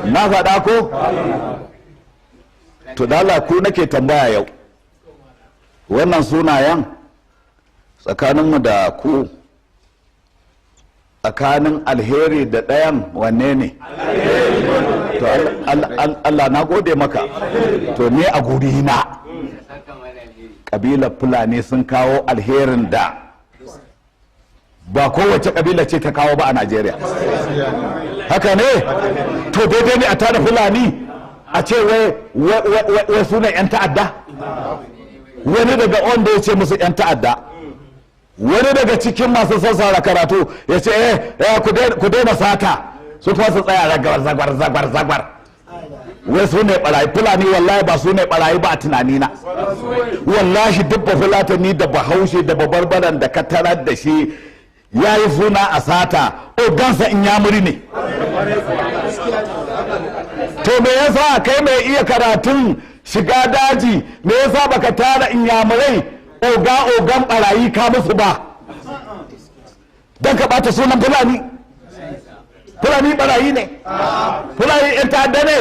na faɗa ko to da Allah ku nake tambaya yau wannan sunayen tsakaninmu da ku tsakanin alheri da ɗayan wanne ne to Allah na gode maka to ne a guri na ƙabilar fulani sun kawo alherin da ba kowace ƙabila ce ta kawo ba a Najeriya haka ne to daidai ne a tada fulani a ce wai sunan 'yan ta'adda wani daga wanda ya ce musu 'yan ta'adda wani daga cikin masu sassara karatu ya ce ku daina sata su kuma su tsaya zagwar wai su ne barayi fulani wallahi ba su ne barayi ba a tunanina wallahi duk ba fulatani da bahaushe da babarbaran da ka tarar da shi ya yi suna a sata ogansa in yamuri ne to me yasa kai mai iya karatun shiga daji me yasa baka tara inyamurai ogan barayi ka musu ba don ka bata sunan fulani barayi ne fulani yan ta'adda ne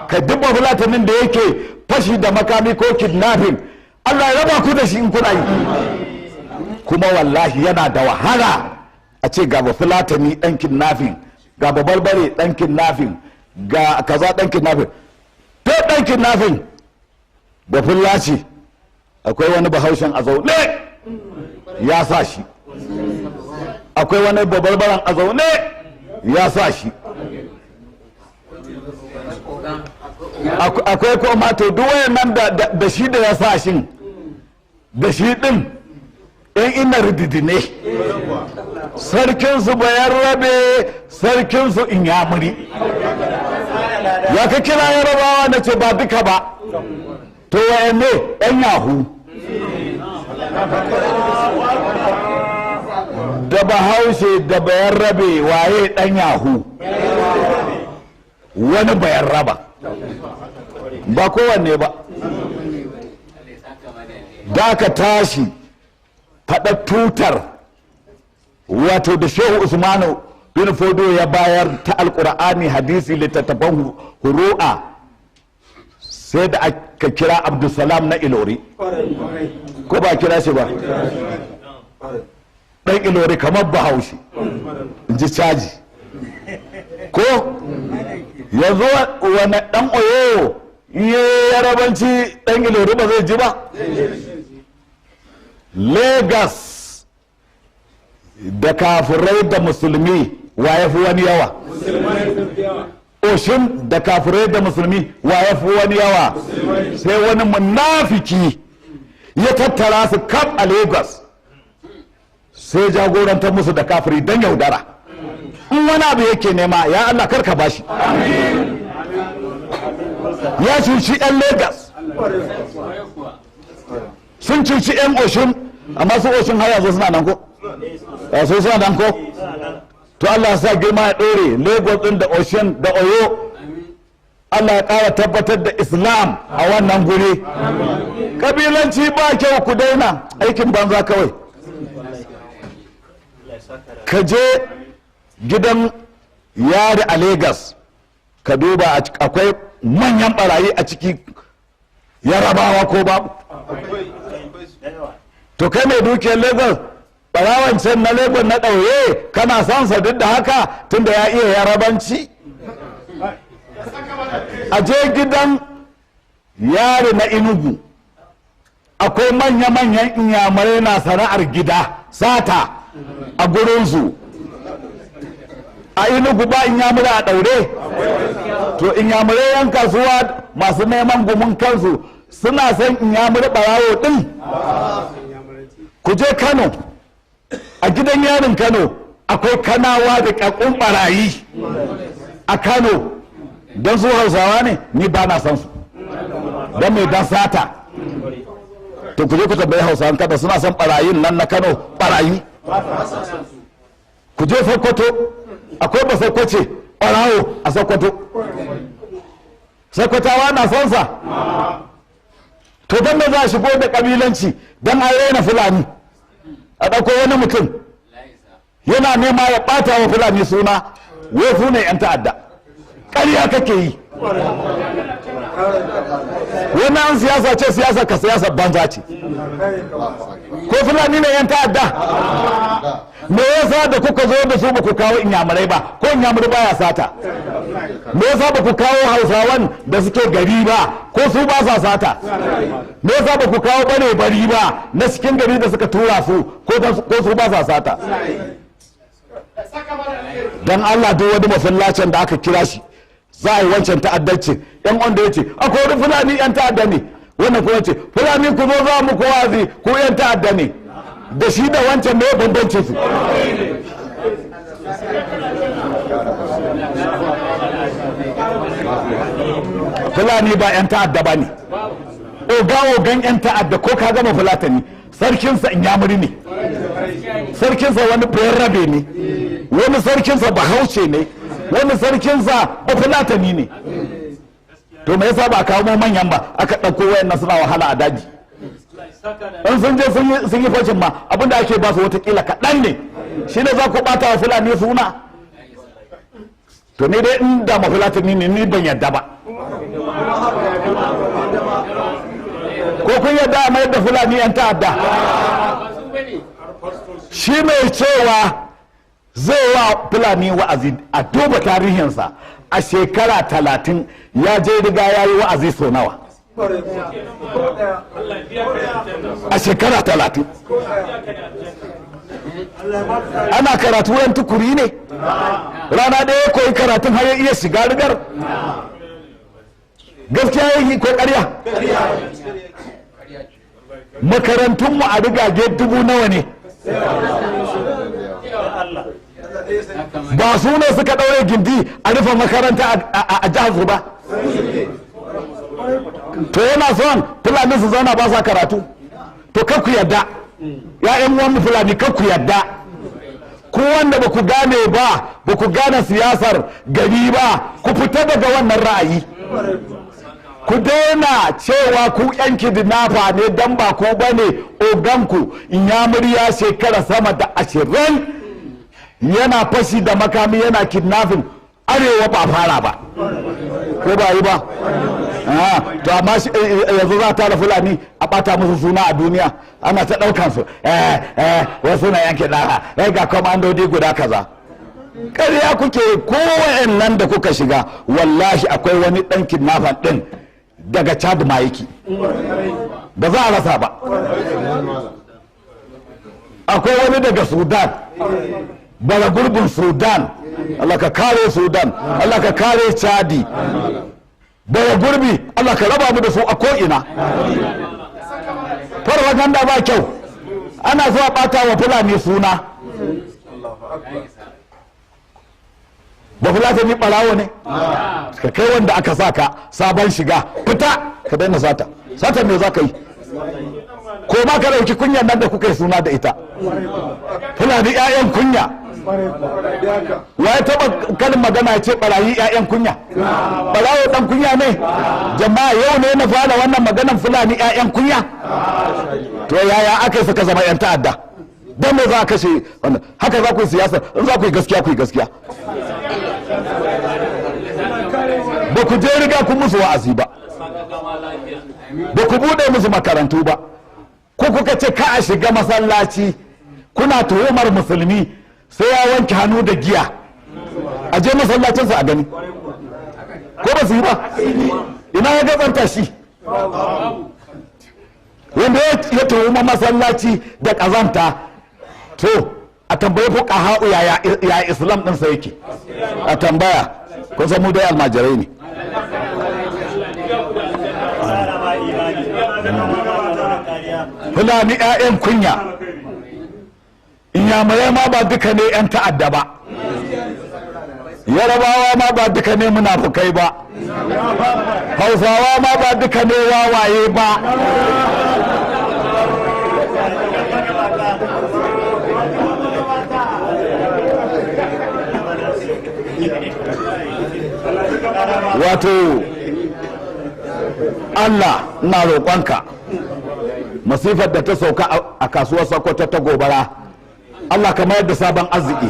ka dubba fulatanin da yake fashi da makami ko kidnapping Allah ya raba ku da shi in kuna yi kuma wallahi yana da wahala a ce ga fulatani dan kidnapping ga barbare dan kidnapping ga kaza dan kidnapping to dan kidnapping da fulaci akwai wani bahaushen a zaune ya sa shi akwai wani babarbaran a zaune ya sa shi akwai kuma to duk wayannan da shi da ya sa shi da shi din in ina rididi ne sarkinsu bayan rabe sarkinsu in yamuri ya ka kira yarabawa na ce ba duka ba to wayanne yan yahu da bahaushe da bayan rabe waye dan yahu wani bayan raba ba kowanne ba da ka tashi faɗa tutar wato da shehu usmanu bin fodo ya bayar ta alkur'ani hadisi littattafan huru'a sai da aka kira abdulsalam na ilori ko ba kira shi ba ɗan ilori kamar bahaushe ji caji ko yanzu wani ɗan oyo yarabanci ɗan ilori ba zai ji ba Legas da kafirai da musulmi wa ya fi wani yawa Oshin da kafirai da musulmi wa ya fi wani yawa sai wani munafiki ya tattara su kaf a Lagos sai jagorantar musu da kafiri don yaudara in wani abu yake nema ya Allah karka bashi ya cuci 'yan Lagos sun cuci 'yan Oshin amma su Oshin har yanzu suna nan ko su suna nan ko to Allah ya sa girma ya ɗore Lagos ɗin da Oshin da Oyo Allah ya ƙara tabbatar da Islam a wannan guri kabilanci ba kyau ku daina aikin banza kawai ka je gidan yari a Lagos ka duba akwai manyan barayi a ciki yarabawa ko babu to kai mai dukiyar Lagos barawan can na Lagos na ɗauye kana son sa duk da haka tunda ya iya yarabanci a je gidan yari na Enugu akwai manya-manyan inyamurai na sana'ar gida sata a gurinsu a Enugu ba inyamurai a ɗaure to inyamurai yan kasuwa masu neman gumin kansu suna son inyamurai ɓarawo ɗin ku je Kano a gidan yarin Kano akwai kanawa da ƙaƙƙun ɓarayi a Kano don su Hausawa ne ni ba na san su don mai dan sata to ku je ku tambayi Hausawan Kano suna son ɓarayin nan na Kano ɓarayi ku je Sokoto akwai ba Sokoce ɓarawo a Sokoto Sokotawa na son sa to don da za a shigo da ƙabilanci don a raina Fulani a ɗauko wani mutum yana nema ya ɓata wa Fulani suna wai su ne 'yan ta'adda ƙarya kake yi. Wannan siyasa ce, siyasa ka siyasa banza ce. Ko fulani ne yan ta'adda? Me yasa da kuka zo da su ba ku kawo inyamurai ba? Ko inyamurai baya sata? Me yasa ba ku kawo hausawan da suke gari ba? Ko su ba sa sata? Me yasa ba ku kawo bare bari ba na cikin gari da suka tura su? Ko su ba sa sata? Dan Allah duk wani masallacin da aka kira shi za a yi wancan ta'addanci, yan wanda ya ce akwai wani fulani yan ta'adda ne, wannan kuma ce fulani ku zo za mu wazi ku yan ta'adda ne, da shi da wancan me bambancin su? Fulani ba yan ta'adda ba ne, ogan yan ta'adda ko ka gama fulatani sarkinsa inyamuri ne, sarkinsa wani bayarrabe ne, wani sarkinsa bahaushe ne, wani sarkinsa bafulatani ne. To me yasa ba kawo manyan ba aka ɗauko wayannan suna wahala a daji? in sun je sun yi fashin ma abinda ake ba su watakila kaɗan ne, shi ne za ku ɓata wa fulani suna? To ni dai in da mafulatani ne ni ban yadda ba. Ko kun yadda a mayar da fulani yan ta'adda? Shi mai cewa zai wa fulani wa'azi a duba tarihinsa a shekara 30 ya je riga ya yi wa'azi sau nawa? A shekara 30 ana karatu yan tukuri ne, rana ɗaya koyi karatun har ya iya shiga rigar. Gaskiya yi ko ƙarya? Makarantunmu a rigage 1000 nawa ne? Ba su ne suka ɗaure gindi a rufe makaranta a jihar su ba? To yana son fulani su zauna ba sa karatu? To kan ku yadda, ya'yan wani fulani kan ku yadda, ku wanda ba ku gane ba ku gane siyasar gari ba, ku fita daga wannan ra'ayi. Ku daina cewa ku yan kidnapper ne dan ba ku bane oganku inyamuri ya shekara sama da 20 yana fashi da makami yana kidnapping, arewa ba fara ba ko ba yi ba? To amma yanzu za ta da fulani a bata musu suna a duniya, ana ta daukan su wasu na yanke daga ga komandodi guda kaza. Ƙarya kuke, kowayen nan da kuka shiga wallahi akwai wani dan kidnapper din daga Chad ma yake, ba za a rasa ba. Akwai wani daga Sudan, bara gurbin Sudan, Allah ka kare Sudan, Allah ka kare Chadi, bara gurbi Allah ka raba mu da su a ko'ina. Farfaganda ba kyau, ana zuwa bata wa fulani suna. Ba fulatani ɓarawo ne? Ka kai wanda aka sa ka sabon shiga, fita ka daina sata. Sata me za ka yi? Ko ma ka ɗauki kunyan nan da kuka yi suna da ita. Fulani 'ya'yan kunya. Wa ya taɓa kanin magana ya ce ɓarayi 'ya'yan kunya? Ɓarawo ɗan kunya ne? Jama'a yau ne na fara wannan maganan fulani 'ya'yan kunya? To yaya aka yi suka zama 'yan ta'adda? Don me za a kashe wannan? Haka za ku yi siyasa, in za ku yi gaskiya ku yi gaskiya. Ba ku je riga kun musu wa'azi ba, ba ku buɗe musu makarantu ba, ko kuka ce ka a shiga masallaci kuna tuhumar musulmi sai ya wanke hannu da giya, a je masallacinsa a gani ko ba su yi ba? Ina ya gatsanta shi wanda ya tuhuma masallaci da ƙazanta? To a tambayi fuqaha'u yaya islam ɗinsa yake, a tambaya. Kun san mu dai almajirai ne. Fulani 'ya'yan kunya, inyamurai ma ba duka ne 'yan ta'adda ba, yarabawa ma ba duka ne munafukai ba, hausawa ma ba duka ne wawaye ba. Wato Allah na roƙonka, masifar da ta sauka a kasuwar Sokoto ta gobara, Allah ka mayar da sabon arziki.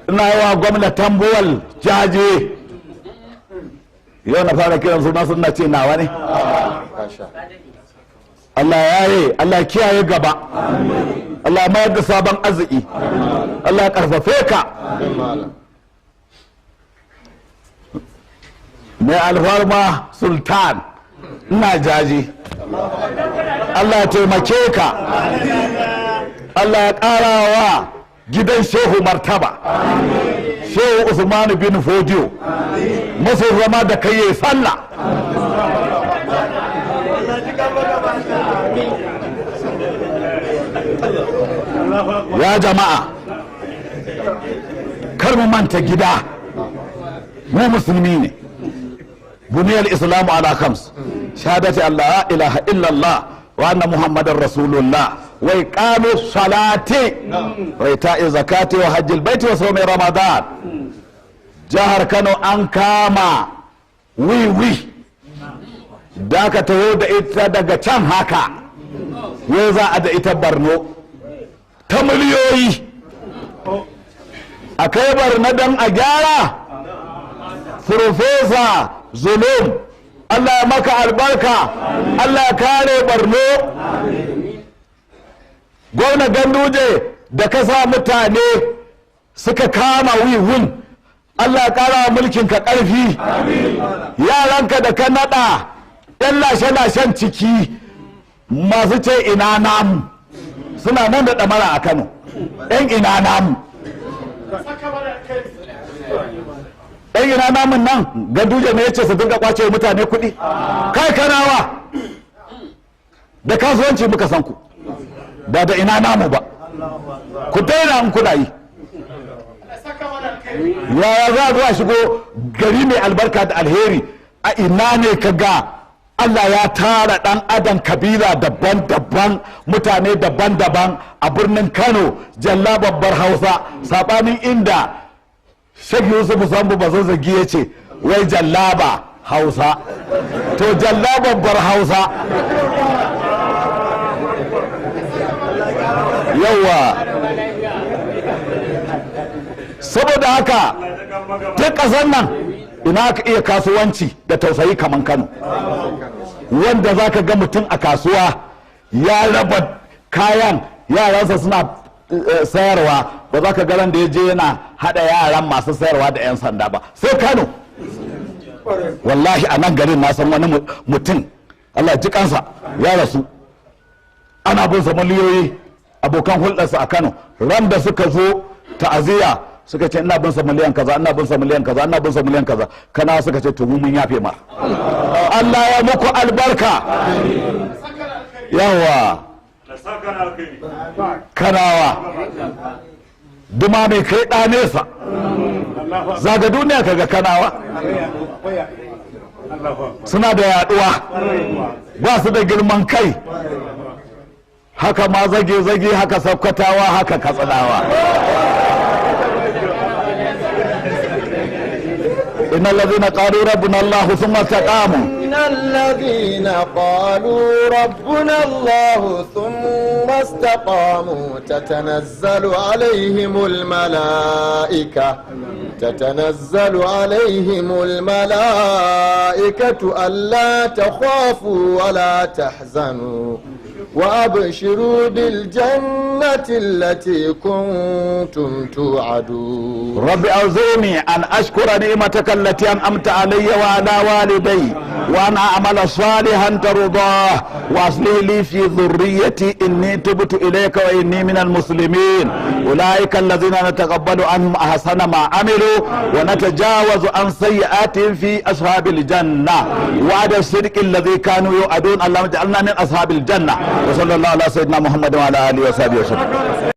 ina yi wa gwamnatin buwal jaje yau na fara kiran suna suna ce nawa ne. Allah ya yi, Allah kiyaye gaba, Allah mayar da sabon arziki, Allah karfafe ka. Mai alfarma sultan ina jaji, Allah ya taimake ka, Allah ya ƙara wa gidan shehu martaba, shehu Usman bin Fodiyo, masu zama da kai yi sallah. Ya jama'a, kar mu manta gida, mu musulmi ne. Buniyar islamu ala khams, shahadati Allah ilaha illallah wa anna muhammadar rasulullah wa iqamu salati wa ita'i zakati wa hajjil baiti wa sawmi ramadan. Jihar Kano an kama wiwi da aka taho da ita daga can haka, wai za a da ita Borno ta miliyoyi a kai Borno don a gyara. Profesa Zulum, Allah ya maka albarka, Allah ya kare Borno. Gwamna Ganduje da ka sa mutane suka kama wiwun, Allah ya kara mulkin ka ƙarfi. Yaranka da ka naɗa yan lashe-lashen ciki masu ce ina namu suna nan da ɗamara a Kano, yan ina namu. yan ina namun nan Ganduje ne ya ce su dinga kwace mutane kuɗi. Kai Kanawa da kasuwanci muka san ku, ba da ina namu ba, ku daina in kuna yi. Yaya za a zuwa shigo gari mai albarka da alheri, a ina ne ka ga Allah ya tara ɗan adam kabila daban-daban, mutane daban-daban a birnin Kano, jalla babbar Hausa, saɓanin inda Sheikh Yusuf Sambu Bazazzagi ya ce wai jallaba Hausa, to jalla babbar Hausa. Yawa saboda haka duk ƙasar nan ina ka iya kasuwanci da tausayi kaman Kano, wanda za ka ga mutum a kasuwa ya raba kayan yaransa suna sayarwa, ba za ka garan da ya je yana haɗa yaran masu sayarwa da 'yan sanda ba, sai Kano. Wallahi a nan garin na san wani mutum, Allah ji kansa, ya rasu, ana bin sa miliyoyi, abokan hulɗarsa a Kano ran da suka zo ta'aziyya suka ce ina bin sa miliyan kaza, ina bin sa miliyan kaza, ina bin sa miliyan kaza. Kana suka ce to mun yafe ma, Allah ya muku albarka. Yawa Kanawa duma mai kai ɗa nesa, zaga duniya kaga Kanawa suna da yaduwa, ba su da girman kai, haka ma zage-zage, haka sakkwatawa, haka katsinawa. إن الذين قالوا ربنا الله ثم استقاموا إن الذين قالوا ربنا الله ثم استقاموا تتنزل عليهم الملائكة ألا تخافوا ولا تحزنوا وأبشروا بالجنة التي كنتم توعدون. رب أوزعني أن أشكر نعمتك التي أنعمت علي وعلى والدي وأن أعمل صالحا ترضاه وأصلح لي في ذريتي إني تبت إليك وإني من المسلمين. أولئك الذين نتقبل عنهم أحسن ما عملوا ونتجاوز عن سيئاتهم في أصحاب الجنة وعد الصدق الذي كانوا يوعدون. اللهم اجعلنا من أصحاب الجنة. وصلى الله على سيدنا محمد وعلى آله وصحبه وسلم.